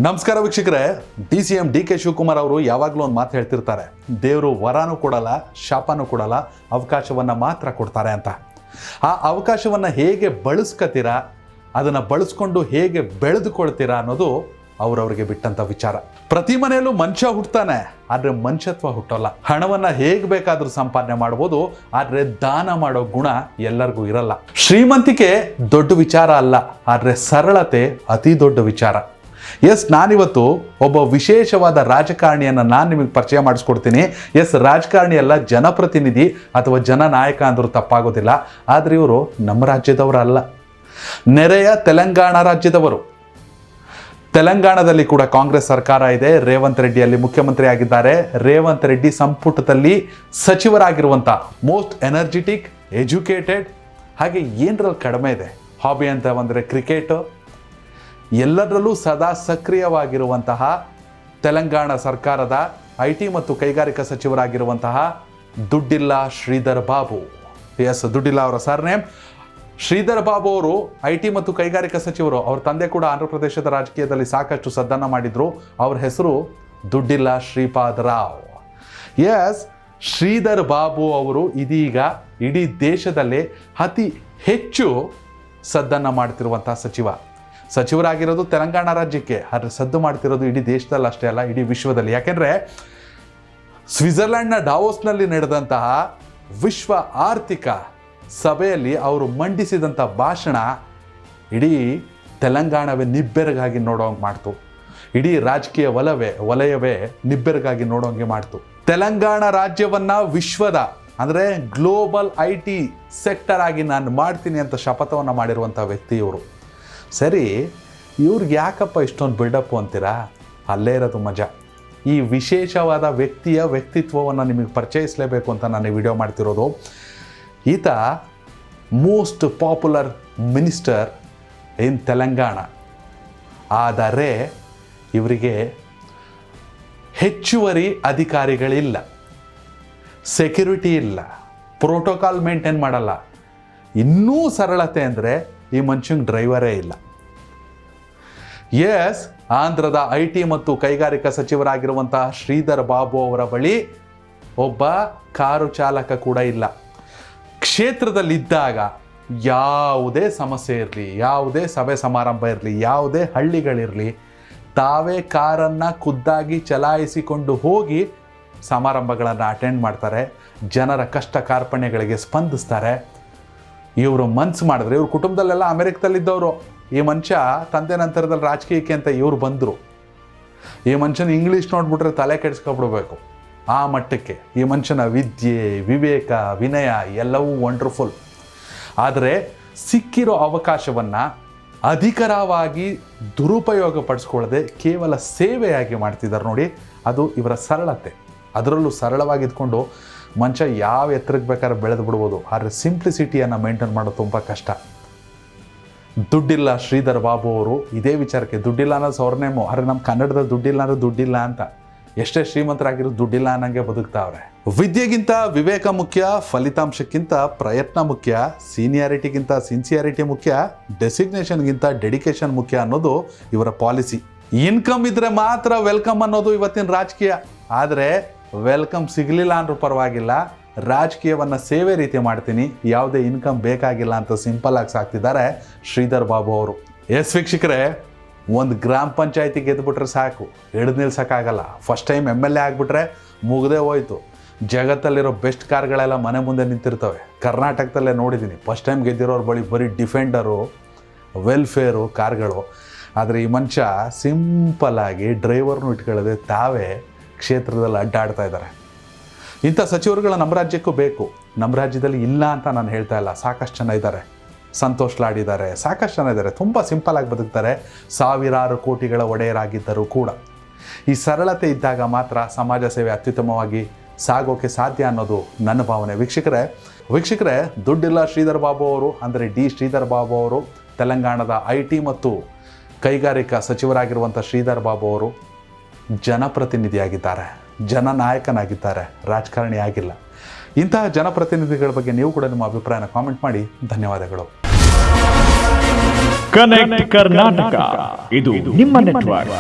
ನಮಸ್ಕಾರ ವೀಕ್ಷಕರೇ, DCM DK Shivakumar ಅವರು ಯಾವಾಗಲೂ ಒಂದು ಮಾತು ಹೇಳ್ತಿರ್ತಾರೆ, ದೇವರು ವರನೂ ಕೊಡಲ್ಲ, ಶಾಪನೂ ಕೊಡಲ್ಲ, ಅವಕಾಶವನ್ನು ಮಾತ್ರ ಕೊಡ್ತಾರೆ ಅಂತ. ಆ ಅವಕಾಶವನ್ನು ಹೇಗೆ ಬಳಸ್ಕೊತೀರಾ, ಅದನ್ನು ಬಳಸ್ಕೊಂಡು ಹೇಗೆ ಬೆಳೆದುಕೊಳ್ತೀರಾ ಅನ್ನೋದು ಅವ್ರವ್ರಿಗೆ ಬಿಟ್ಟಂಥ ವಿಚಾರ. ಪ್ರತಿ ಮನೆಯಲ್ಲೂ ಮನುಷ್ಯ ಹುಟ್ಟುತ್ತಾನೆ, ಆದರೆ ಮನುಷ್ಯತ್ವ ಹುಟ್ಟೋಲ್ಲ. ಹಣವನ್ನು ಹೇಗೆ ಬೇಕಾದರೂ ಸಂಪಾದನೆ ಮಾಡ್ಬೋದು, ಆದರೆ ದಾನ ಮಾಡೋ ಗುಣ ಎಲ್ಲರಿಗೂ ಇರಲ್ಲ. ಶ್ರೀಮಂತಿಕೆ ದೊಡ್ಡ ವಿಚಾರ ಅಲ್ಲ, ಆದರೆ ಸರಳತೆ ಅತಿ ದೊಡ್ಡ ವಿಚಾರ. ನಾನಿವತ್ತು ಒಬ್ಬ ವಿಶೇಷವಾದ ರಾಜಕಾರಣಿಯನ್ನು ನಾನು ನಿಮಗೆ ಪರಿಚಯ ಮಾಡಿಸ್ಕೊಡ್ತೀನಿ. ರಾಜಕಾರಣಿ ಅಲ್ಲ, ಜನಪ್ರತಿನಿಧಿ ಅಥವಾ ಜನನಾಯಕ ಅಂದರೂ ತಪ್ಪಾಗೋದಿಲ್ಲ. ಆದರೆ ಇವರು ನಮ್ಮ ರಾಜ್ಯದವರಲ್ಲ, ನೆರೆಯ ತೆಲಂಗಾಣ ರಾಜ್ಯದವರು. ತೆಲಂಗಾಣದಲ್ಲಿ ಕೂಡ ಕಾಂಗ್ರೆಸ್ ಸರ್ಕಾರ ಇದೆ. ರೇವಂತ್ ರೆಡ್ಡಿ ಅಲ್ಲಿ ಮುಖ್ಯಮಂತ್ರಿ ಆಗಿದ್ದಾರೆ. ರೇವಂತ್ ರೆಡ್ಡಿ ಸಂಪುಟದಲ್ಲಿ ಸಚಿವರಾಗಿರುವಂಥ ಮೋಸ್ಟ್ ಎನರ್ಜೆಟಿಕ್, ಎಜುಕೇಟೆಡ್, ಹಾಗೆ ಏನರಲ್ಲಿ ಕಡಿಮೆ ಇದೆ ಹಾಬಿ ಅಂತ ಬಂದರೆ ಕ್ರಿಕೆಟು, ಎಲ್ಲದರಲ್ಲೂ ಸದಾ ಸಕ್ರಿಯವಾಗಿರುವಂತಹ ತೆಲಂಗಾಣ ಸರ್ಕಾರದ IT ಮತ್ತು ಕೈಗಾರಿಕಾ ಸಚಿವರಾಗಿರುವಂತಹ ದುಡ್ಡಿಲ್ಲ ಶ್ರೀಧರ್ ಬಾಬು. ದುಡ್ಡಿಲ್ಲ ಅವರ ಸರ್ನೇಮ್. ಶ್ರೀಧರ್ ಬಾಬು ಅವರು IT ಮತ್ತು ಕೈಗಾರಿಕಾ ಸಚಿವರು. ಅವ್ರ ತಂದೆ ಕೂಡ ಆಂಧ್ರ ಪ್ರದೇಶದ ರಾಜಕೀಯದಲ್ಲಿ ಸಾಕಷ್ಟು ಸದ್ದನ್ನು ಮಾಡಿದ್ರು. ಅವ್ರ ಹೆಸರು ದುಡ್ಡಿಲ್ಲ ಶ್ರೀಪಾದ್ ರಾವ್. ಶ್ರೀಧರ್ ಬಾಬು ಅವರು ಇದೀಗ ಇಡೀ ದೇಶದಲ್ಲೇ ಅತಿ ಹೆಚ್ಚು ಸದ್ದನ್ನು ಮಾಡ್ತಿರುವಂಥ ಸಚಿವರಾಗಿರೋದು ತೆಲಂಗಾಣ ರಾಜ್ಯಕ್ಕೆ, ಆದರೆ ಸದ್ದು ಮಾಡ್ತಿರೋದು ಇಡೀ ದೇಶದಲ್ಲಿ ಅಷ್ಟೇ ಅಲ್ಲ, ಇಡೀ ವಿಶ್ವದಲ್ಲಿ. ಯಾಕೆಂದರೆ ಸ್ವಿಟ್ಜರ್ಲ್ಯಾಂಡ್ನ ಡಾವೋಸ್ನಲ್ಲಿ ನಡೆದಂತಹ ವಿಶ್ವ ಆರ್ಥಿಕ ಸಭೆಯಲ್ಲಿ ಅವರು ಮಂಡಿಸಿದಂಥ ಭಾಷಣ ಇಡೀ ತೆಲಂಗಾಣವೇ ನಿಬ್ಬೆರಗಾಗಿ ನೋಡೋಂಗೆ ಮಾಡ್ತು. ಇಡೀ ರಾಜಕೀಯ ವಲಯವೇ ನಿಬ್ಬೆರಗಾಗಿ ನೋಡೋಂಗೆ ಮಾಡ್ತು. ತೆಲಂಗಾಣ ರಾಜ್ಯವನ್ನು ವಿಶ್ವದ ಅಂದರೆ ಗ್ಲೋಬಲ್ IT ಸೆಕ್ಟರ್ ಆಗಿ ನಾನು ಮಾಡ್ತೀನಿ ಅಂತ ಶಪಥವನ್ನು ಮಾಡಿರುವಂಥ ವ್ಯಕ್ತಿ ಇವರು. ಸರಿ, ಇವ್ರಿಗೆ ಯಾಕಪ್ಪ ಇಷ್ಟೊಂದು ಬಿಲ್ಡಪ್ಪು ಅಂತೀರಾ? ಅಲ್ಲೇ ಇರೋದು ಮಜಾ. ಈ ವಿಶೇಷವಾದ ವ್ಯಕ್ತಿತ್ವವನ್ನು ನಿಮಗೆ ಪರಿಚಯಿಸಲೇಬೇಕು ಅಂತ ನಾನು ಈ ವಿಡಿಯೋ ಮಾಡ್ತಿರೋದು. ಈತ ಮೋಸ್ಟ್ ಪಾಪ್ಯುಲರ್ ಮಿನಿಸ್ಟರ್ ಇನ್ ತೆಲಂಗಾಣ. ಆದರೆ ಇವರಿಗೆ ಹೆಚ್ಚುವರಿ ಅಧಿಕಾರಿಗಳಿಲ್ಲ, ಸೆಕ್ಯೂರಿಟಿ ಇಲ್ಲ, ಪ್ರೋಟೋಕಾಲ್ ಮೇಂಟೈನ್ ಮಾಡಲ್ಲ. ಇನ್ನೂ ಸರಳತೆ ಅಂದರೆ ಈ ಮನುಷ್ಯಂಗೆ ಡ್ರೈವರೇ ಇಲ್ಲ. ಆಂಧ್ರದ IT ಮತ್ತು ಕೈಗಾರಿಕಾ ಸಚಿವರಾಗಿರುವಂತಹ ಶ್ರೀಧರ್ ಬಾಬು ಅವರ ಬಳಿ ಒಬ್ಬ ಕಾರು ಚಾಲಕ ಕೂಡ ಇಲ್ಲ. ಕ್ಷೇತ್ರದಲ್ಲಿದ್ದಾಗ ಯಾವುದೇ ಸಮಸ್ಯೆ ಇರಲಿ, ಯಾವುದೇ ಸಭೆ ಸಮಾರಂಭ ಇರಲಿ, ಯಾವುದೇ ಹಳ್ಳಿಗಳಿರಲಿ, ತಾವೇ ಕಾರನ್ನು ಖುದ್ದಾಗಿ ಚಲಾಯಿಸಿಕೊಂಡು ಹೋಗಿ ಸಮಾರಂಭಗಳನ್ನು ಅಟೆಂಡ್ ಮಾಡ್ತಾರೆ. ಜನರ ಕಷ್ಟ ಕಾರ್ಪಣ್ಯಗಳಿಗೆ ಸ್ಪಂದಿಸ್ತಾರೆ. ಇವರು ಮನ್ಸು ಮಾಡಿದ್ರೆ, ಇವ್ರ ಕುಟುಂಬದಲ್ಲೆಲ್ಲ ಅಮೆರಿಕದಲ್ಲಿದ್ದವರು. ಈ ಮನುಷ್ಯ ತಂದೆ ನಂತರದಲ್ಲಿ ರಾಜಕೀಯಕ್ಕೆ ಅಂತ ಇವ್ರು ಬಂದರು. ಈ ಮನುಷ್ಯನ ಇಂಗ್ಲೀಷ್ ನೋಡ್ಬಿಟ್ರೆ ತಲೆ ಕೆಡಿಸ್ಕೊಬಿಡ್ಬೇಕು, ಆ ಮಟ್ಟಕ್ಕೆ ಈ ಮನುಷ್ಯನ ವಿದ್ಯೆ, ವಿವೇಕ, ವಿನಯ ಎಲ್ಲವೂ ವಂಡರ್ಫುಲ್. ಆದರೆ ಸಿಕ್ಕಿರೋ ಅವಕಾಶವನ್ನು ಅಧಿಕರವಾಗಿ ದುರುಪಯೋಗ ಪಡಿಸ್ಕೊಳ್ಳದೆ ಕೇವಲ ಸೇವೆಯಾಗಿ ಮಾಡ್ತಿದ್ದಾರೆ ನೋಡಿ, ಅದು ಇವರ ಸರಳತೆ. ಅದರಲ್ಲೂ ಸರಳವಾಗಿದ್ಕೊಂಡು ಮನುಷ್ಯ ಯಾವ ಎತ್ತರಕ್ಕೆ ಬೇಕಾದ್ರೆ ಬೆಳೆದು ಬಿಡ್ಬೋದು, ಆದರೆ ಸಿಂಪ್ಲಿಸಿಟಿಯನ್ನು ಮೇಂಟೈನ್ ಮಾಡೋದು ತುಂಬ ಕಷ್ಟ. ದುಡ್ಡಿಲ್ಲ ಶ್ರೀಧರ್ ಬಾಬು ಅವರು ಇದೇ ವಿಚಾರಕ್ಕೆ, ದುಡ್ಡಿಲ್ಲ ಅನ್ನೋದು ಸರ್ನೇಮು, ಆದರೆ ನಮ್ಮ ಕನ್ನಡದಲ್ಲಿ ದುಡ್ಡಿಲ್ಲ ಅಂದರೆ ದುಡ್ಡಿಲ್ಲ ಅಂತ. ಎಷ್ಟೇ ಶ್ರೀಮಂತರಾಗಿರೋದು ದುಡ್ಡಿಲ್ಲ ಅನ್ನಂಗೆ ಬದುಕ್ತಾವ್ರೆ. ವಿದ್ಯೆಗಿಂತ ವಿವೇಕ ಮುಖ್ಯ, ಫಲಿತಾಂಶಕ್ಕಿಂತ ಪ್ರಯತ್ನ ಮುಖ್ಯ, ಸೀನಿಯಾರಿಟಿಗಿಂತ ಸಿನ್ಸಿಯಾರಿಟಿ ಮುಖ್ಯ, ಡೆಸಿಗ್ನೇಷನ್ಗಿಂತ ಡೆಡಿಕೇಶನ್ ಮುಖ್ಯ ಅನ್ನೋದು ಇವರ ಪಾಲಿಸಿ. ಇನ್ಕಮ್ ಇದ್ರೆ ಮಾತ್ರ ವೆಲ್ಕಮ್ ಅನ್ನೋದು ಇವತ್ತಿನ ರಾಜಕೀಯ. ಆದರೆ ವೆಲ್ಕಮ್ ಸಿಗಲಿಲ್ಲ ಅಂದ್ರೂ ಪರವಾಗಿಲ್ಲ, ರಾಜಕೀಯವನ್ನು ಸೇವೆ ರೀತಿ ಮಾಡ್ತೀನಿ, ಯಾವುದೇ ಇನ್ಕಮ್ ಬೇಕಾಗಿಲ್ಲ ಅಂತ ಸಿಂಪಲ್ ಆಗಿ ಸಾಕ್ತಿದ್ದಾರೆ ಶ್ರೀಧರ್ ಬಾಬು ಅವರು. ವೀಕ್ಷಕರೇ, ಒಂದು ಗ್ರಾಮ ಪಂಚಾಯತಿ ಗೆದ್ದುಬಿಟ್ರೆ ಸಾಕು, ಹಿಡಿದು ನಿಲ್ಸೋಕ್ಕಾಗಲ್ಲ. ಫಸ್ಟ್ ಟೈಮ್ MLA ಆಗಿಬಿಟ್ರೆ ಮುಗ್ದೇ ಹೋಯ್ತು. ಜಗತ್ತಲ್ಲಿರೋ ಬೆಸ್ಟ್ ಕಾರ್ಗಳೆಲ್ಲ ಮನೆ ಮುಂದೆ ನಿಂತಿರ್ತವೆ. ಕರ್ನಾಟಕದಲ್ಲೇ ನೋಡಿದ್ದೀನಿ, ಫಸ್ಟ್ ಟೈಮ್ ಗೆದ್ದಿರೋರ ಬಳಿ ಬರೀ ಡಿಫೆಂಡರು, ವೆಲ್ಫೇರು ಕಾರ್ಗಳು. ಆದರೆ ಈ ಮನುಷ್ಯ ಸಿಂಪಲ್ಲಾಗಿ ಡ್ರೈವರ್ನು ಇಟ್ಕೊಳ್ಳದೆ ತಾವೇ ಕ್ಷೇತ್ರದಲ್ಲಿ ಅಡ್ಡಾಡ್ತಾ ಇದ್ದಾರೆ. ಇಂಥ ಸಚಿವರುಗಳು ನಮ್ಮ ರಾಜ್ಯಕ್ಕೂ ಬೇಕು. ನಮ್ಮ ರಾಜ್ಯದಲ್ಲಿ ಇಲ್ಲ ಅಂತ ನಾನು ಹೇಳ್ತಾ ಇಲ್ಲ, ಸಾಕಷ್ಟು ಜನ ಇದ್ದಾರೆ. ಸಂತೋಷ್ ಲಾಡ್ ಇದ್ದಾರೆ, ಸಾಕಷ್ಟು ಜನ ಇದ್ದಾರೆ, ತುಂಬ ಸಿಂಪಲ್ಲಾಗಿ ಬದುಕ್ತಾರೆ, ಸಾವಿರಾರು ಕೋಟಿಗಳ ಒಡೆಯರಾಗಿದ್ದರೂ ಕೂಡ. ಈ ಸರಳತೆ ಇದ್ದಾಗ ಮಾತ್ರ ಸಮಾಜ ಸೇವೆ ಅತ್ಯುತ್ತಮವಾಗಿ ಸಾಗೋಕೆ ಸಾಧ್ಯ ಅನ್ನೋದು ನನ್ನ ಭಾವನೆ. ವೀಕ್ಷಕರೇ, ದುಡ್ಡಿಲ್ಲ ಶ್ರೀಧರ್ ಬಾಬು ಅವರು ಅಂದರೆ ಶ್ರೀಧರ್ ಬಾಬು ಅವರು ತೆಲಂಗಾಣದ IT ಮತ್ತು ಕೈಗಾರಿಕಾ ಸಚಿವರಾಗಿರುವಂಥ ಶ್ರೀಧರ್ ಬಾಬು ಅವರು ಜನಪ್ರತಿನಿಧಿಯಾಗಿದ್ದಾರೆ, ಜನನಾಯಕನಾಗಿದ್ದಾರೆ, ರಾಜಕಾರಣಿ ಆಗಿಲ್ಲ. ಇಂತಹ ಜನಪ್ರತಿನಿಧಿಗಳ ಬಗ್ಗೆ ನೀವು ಕೂಡ ನಿಮ್ಮ ಅಭಿಪ್ರಾಯನ ಕಾಮೆಂಟ್ ಮಾಡಿ. ಧನ್ಯವಾದಗಳು. ಕನೆಕ್ಟ್ ಕರ್ನಾಟಕ, ಇದು ನಿಮ್ಮ ನೆಟ್ವರ್ಕ್.